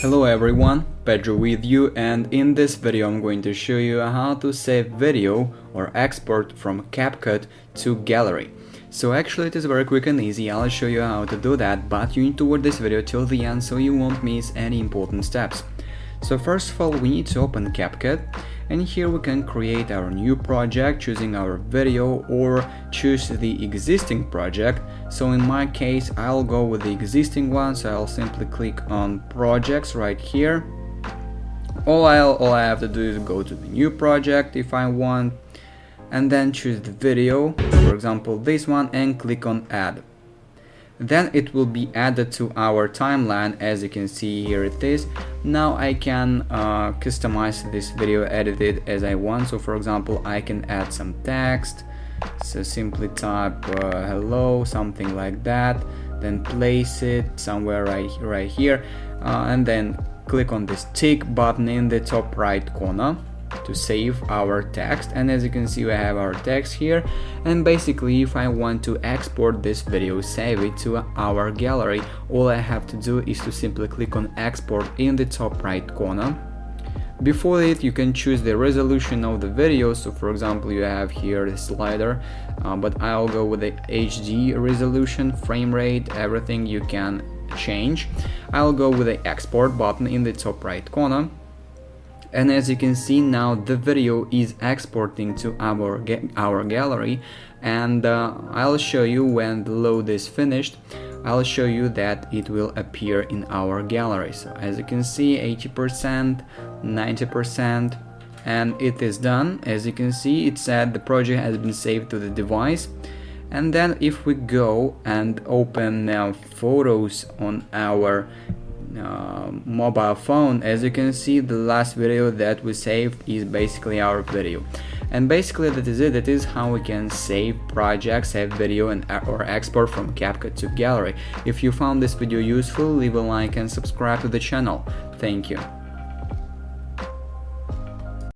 Hello everyone, Pedro with you, and in this video I'm going to show you how to save video or export from Capcut to gallery. So actually it is very quick and easy. I'll show you how to do that, but you need to watch this video till the end so you won't miss any important steps. So first of all we need to open Capcut, and here we can create our new project choosing our video or choose the existing project. So in my case I'll go with the existing one, so I'll simply click on projects right here. All I have to do is go to the new project if I want, and then choose the video, for example this one, and click on add. Then it will be added to our timeline. As you can see, here it is. Now I can customize this video, edit it as I want. So for example I can add some text, so simply type hello, something like that, then place it somewhere right here, and then click on this tick button in the top right corner to save our text. And as you can see we have our text here, and basically if I want to export this video, save it to our gallery, all I have to do is to simply click on export in the top right corner. Before it you can choose the resolution of the video, so for example you have here the slider, but I'll go with the HD resolution, frame rate, everything you can change. I'll go with the export button in the top right corner. And as you can see now the video is exporting to our gallery, and I'll show you when the load is finished. I'll show you that it will appear in our gallery. So as you can see 80%, 90%, and it is done. As you can see it said the project has been saved to the device. And then if we go and open now photos on our mobile phone, as you can see the last video that we saved is basically our video. And basically that is it. That is how we can save projects, save video, and or export from Capcut to gallery. If you found this video useful, leave a like and subscribe to the channel. Thank you.